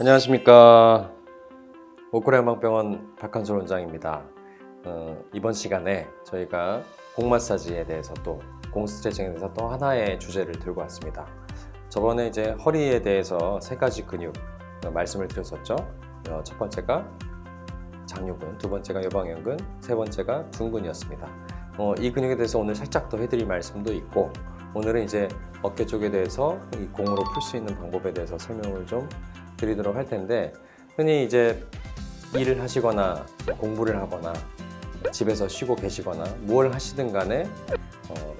안녕하십니까. 오코레 한방병원 박한솔 원장입니다. 이번 시간에 저희가 공 마사지에 대해서 공 스트레칭에 대해서 또 하나의 주제를 들고 왔습니다. 저번에 이제 허리에 대해서 세 가지 근육 말씀을 드렸었죠. 첫 번째가 장요근, 두 번째가 여방연근, 세 번째가 둔근이었습니다. 이 근육에 대해서 오늘 살짝 더 해드릴 말씀도 있고, 오늘은 이제 어깨 쪽에 대해서 이 공으로 풀 수 있는 방법에 대해서 설명을 좀 드리도록 할 텐데, 흔히 이제 일을 하시거나 공부를 하거나 집에서 쉬고 계시거나 뭘 하시든 간에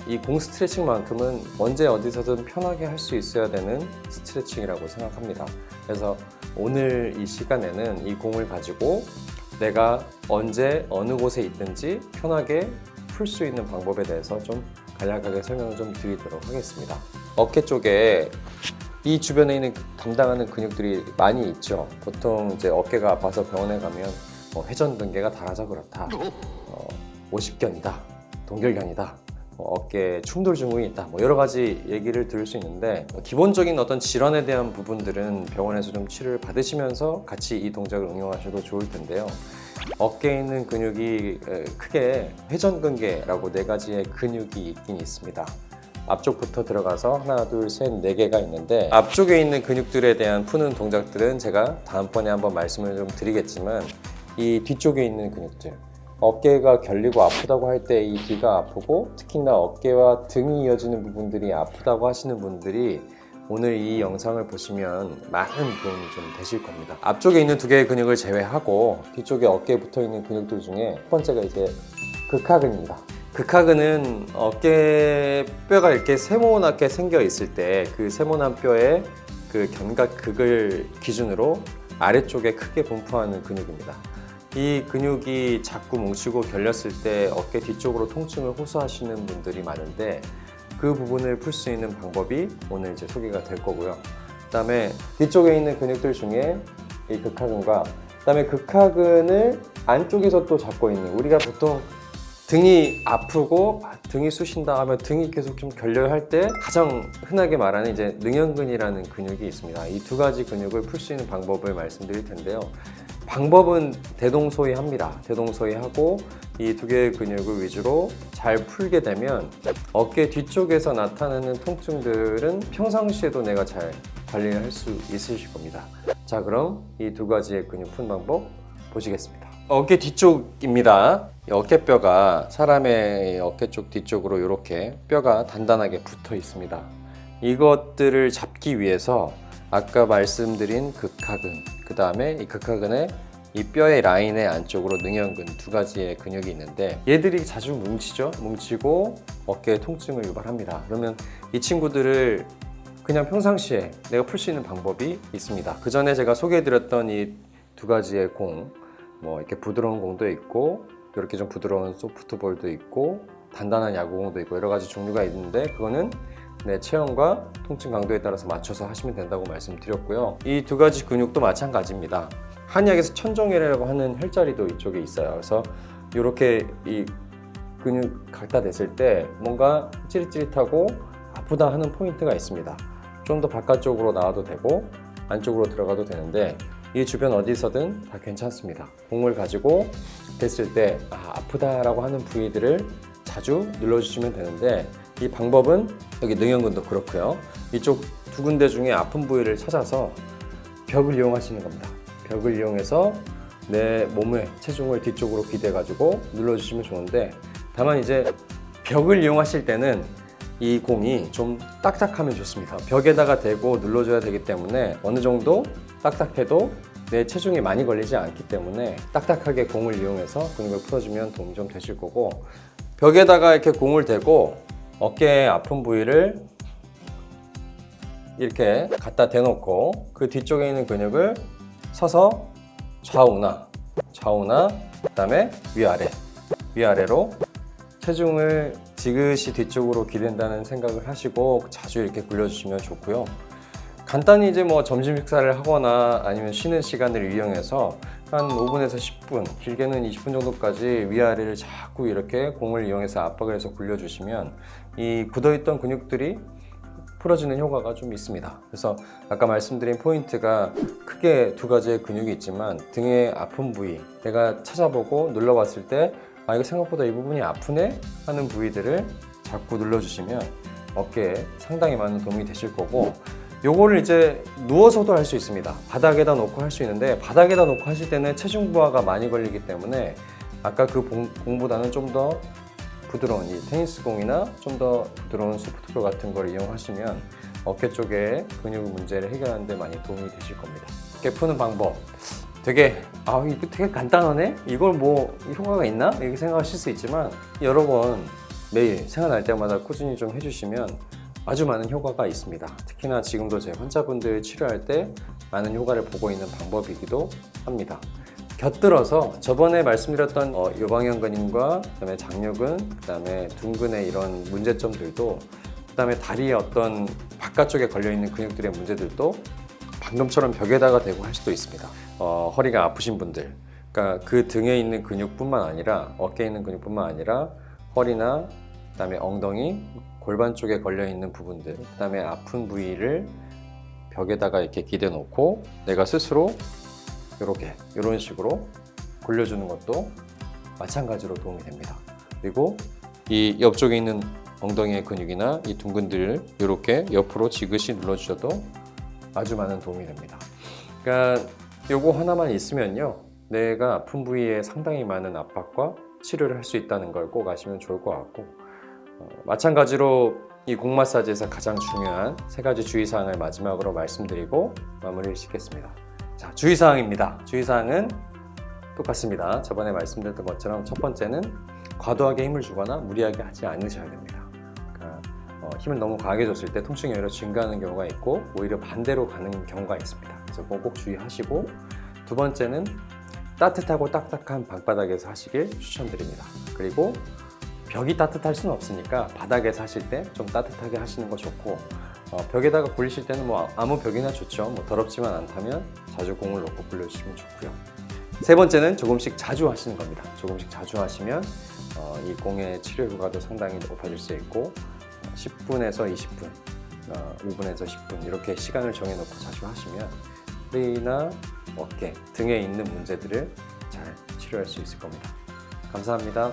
이 공 스트레칭만큼은 언제 어디서든 편하게 할 수 있어야 되는 스트레칭이라고 생각합니다. 그래서 오늘 이 시간에는 이 공을 가지고 내가 언제 어느 곳에 있든지 편하게 풀 수 있는 방법에 대해서 좀 간략하게 설명을 좀 드리도록 하겠습니다. 어깨 쪽에 이 주변에 있는 담당하는 근육들이 많이 있죠. 보통 이제 어깨가 아파서 병원에 가면 회전근개가 닳아서 그렇다, 오십견이다, 동결견이다, 어깨 충돌 증후군이 있다, 여러 가지 얘기를 들을 수 있는데, 기본적인 어떤 질환에 대한 부분들은 병원에서 좀 치료를 받으시면서 같이 이 동작을 응용하셔도 좋을 텐데요. 어깨에 있는 근육이 크게 회전근개라고 네 가지의 근육이 있긴 있습니다. 앞쪽부터 들어가서 하나, 둘, 셋, 네 개가 있는데, 앞쪽에 있는 근육들에 대한 푸는 동작들은 제가 다음번에 한번 말씀을 좀 드리겠지만, 이 뒤쪽에 있는 근육들, 어깨가 결리고 아프다고 할 때 이 뒤가 아프고, 특히나 어깨와 등이 이어지는 부분들이 아프다고 하시는 분들이 오늘 이 영상을 보시면 많은 도움이 좀 되실 겁니다. 앞쪽에 있는 두 개의 근육을 제외하고 뒤쪽에 어깨에 붙어 있는 근육들 중에 첫 번째가 이제 극하근입니다. 극하근은 어깨 뼈가 이렇게 세모나게 생겨 있을 때 그 세모난 뼈의 그 견각극을 기준으로 아래쪽에 크게 분포하는 근육입니다. 이 근육이 자꾸 뭉치고 결렸을 때 어깨 뒤쪽으로 통증을 호소하시는 분들이 많은데, 그 부분을 풀 수 있는 방법이 오늘 이제 소개가 될 거고요. 그 다음에 뒤쪽에 있는 근육들 중에 이 극하근과, 그 다음에 극하근을 안쪽에서 또 잡고 있는, 우리가 보통 등이 아프고 등이 쑤신다 하면 등이 계속 좀 결려야 할 때 가장 흔하게 말하는 이제 능형근이라는 근육이 있습니다. 이 두 가지 근육을 풀 수 있는 방법을 말씀드릴 텐데요. 방법은 대동소이합니다. 대동소이하고 이 두 개의 근육을 위주로 잘 풀게 되면 어깨 뒤쪽에서 나타나는 통증들은 평상시에도 내가 잘 관리를 할 수 있으실 겁니다. 자, 그럼 이 두 가지의 근육 푸는 방법 보시겠습니다. 어깨 뒤쪽입니다. 어깨뼈가 사람의 어깨 쪽 뒤쪽으로 이렇게 뼈가 단단하게 붙어 있습니다. 이것들을 잡기 위해서 아까 말씀드린 극하근, 그 다음에 이 극하근의 이 뼈의 라인의 안쪽으로 능형근, 두 가지의 근육이 있는데, 얘들이 자주 뭉치죠. 뭉치고 어깨에 통증을 유발합니다. 그러면 이 친구들을 그냥 평상시에 내가 풀 수 있는 방법이 있습니다. 그 전에 제가 소개해드렸던 이 두 가지의 공, 이렇게 부드러운 공도 있고, 이렇게 좀 부드러운 소프트볼도 있고, 단단한 야구공도 있고, 여러 가지 종류가 있는데, 그거는 내 체형과 통증 강도에 따라서 맞춰서 하시면 된다고 말씀드렸고요. 이 두 가지 근육도 마찬가지입니다. 한의학에서 천정혈이라고 하는 혈자리도 이쪽에 있어요. 그래서 이렇게 이 근육 갖다 댔을 때 뭔가 찌릿찌릿하고 아프다 하는 포인트가 있습니다. 좀 더 바깥쪽으로 나와도 되고 안쪽으로 들어가도 되는데, 이 주변 어디서든 다 괜찮습니다. 공을 가지고 댔을 때 아프다라고 하는 부위들을 자주 눌러주시면 되는데, 이 방법은 여기 능형근도 그렇고요. 이쪽 두 군데 중에 아픈 부위를 찾아서 벽을 이용하시는 겁니다. 벽을 이용해서 내 몸의 체중을 뒤쪽으로 기대 가지고 눌러주시면 좋은데, 다만 이제 벽을 이용하실 때는 이 공이 좀 딱딱하면 좋습니다. 벽에다가 대고 눌러줘야 되기 때문에 어느 정도 딱딱해도 내 체중이 많이 걸리지 않기 때문에 딱딱하게 공을 이용해서 근육을 풀어주면 도움이 좀 되실 거고, 벽에다가 이렇게 공을 대고 어깨의 아픈 부위를 이렇게 갖다 대놓고 그 뒤쪽에 있는 근육을 서서 좌우나 그 다음에 위아래로 체중을 지그시 뒤쪽으로 기댄다는 생각을 하시고 자주 이렇게 굴려주시면 좋고요. 간단히 이제 점심 식사를 하거나 아니면 쉬는 시간을 이용해서 한 5분에서 10분, 길게는 20분 정도까지 위아래를 자꾸 이렇게 공을 이용해서 압박을 해서 굴려주시면 이 굳어있던 근육들이 풀어지는 효과가 좀 있습니다. 그래서 아까 말씀드린 포인트가 크게 두 가지의 근육이 있지만 등의 아픈 부위, 내가 찾아보고 눌러봤을 때 아, 이거 생각보다 이 부분이 아프네 하는 부위들을 자꾸 눌러주시면 어깨에 상당히 많은 도움이 되실 거고, 요거를 이제 누워서도 할 수 있습니다. 바닥에다 놓고 할 수 있는데, 바닥에다 놓고 하실 때는 체중 부하가 많이 걸리기 때문에 아까 그 공보다는 좀 더 부드러운 이 테니스 공이나 좀 더 부드러운 소프트볼 같은 걸 이용하시면 어깨 쪽에 근육 문제를 해결하는 데 많이 도움이 되실 겁니다. 어깨 푸는 방법 되게 이거 되게 간단하네? 이걸 뭐 효과가 있나? 이렇게 생각하실 수 있지만 여러 번 매일 생각날 때마다 꾸준히 좀 해주시면 아주 많은 효과가 있습니다. 특히나 지금도 제 환자분들 치료할 때 많은 효과를 보고 있는 방법이기도 합니다. 곁들어서 저번에 말씀드렸던 요방형 근육과 그다음에 장요근, 그다음에 둔근의 이런 문제점들도, 그다음에 다리의 어떤 바깥쪽에 걸려있는 근육들의 문제들도 방금처럼 벽에다가 대고 할 수도 있습니다. 허리가 아프신 분들, 그러니까 그 등에 있는 근육뿐만 아니라 어깨에 있는 근육뿐만 아니라 허리나 그다음에 엉덩이, 골반 쪽에 걸려있는 부분들, 그다음에 아픈 부위를 벽에다가 이렇게 기대 놓고 내가 스스로 이런 식으로 굴려주는 것도 마찬가지로 도움이 됩니다. 그리고 이 옆쪽에 있는 엉덩이의 근육이나 이 둔근들을 이렇게 옆으로 지그시 눌러주셔도 아주 많은 도움이 됩니다. 그러니까 요거 하나만 있으면요, 내가 아픈 부위에 상당히 많은 압박과 치료를 할 수 있다는 걸 꼭 아시면 좋을 것 같고, 마찬가지로 이 공 마사지에서 가장 중요한 세 가지 주의사항을 마지막으로 말씀드리고 마무리를 짓겠습니다. 자, 주의사항입니다. 주의사항은 똑같습니다. 저번에 말씀드렸던 것처럼 첫 번째는 과도하게 힘을 주거나 무리하게 하지 않으셔야 됩니다. 그러니까 힘을 너무 과하게 줬을 때 통증이 오히려 증가하는 경우가 있고 오히려 반대로 가는 경우가 있습니다. 그래서 그거 꼭 주의하시고, 두 번째는 따뜻하고 딱딱한 방바닥에서 하시길 추천드립니다. 그리고 벽이 따뜻할 수는 없으니까 바닥에서 하실 때 좀 따뜻하게 하시는 거 좋고, 벽에다가 굴리실 때는 뭐 아무 벽이나 좋죠. 뭐 더럽지만 않다면 자주 공을 놓고 굴려주시면 좋고요. 세 번째는 조금씩 자주 하시는 겁니다. 조금씩 자주 하시면 이 공의 치료 효과도 상당히 높아질 수 있고, 10분에서 20분, 5분에서 10분 이렇게 시간을 정해놓고 자주 하시면 허리나 어깨 등에 있는 문제들을 잘 치료할 수 있을 겁니다. 감사합니다.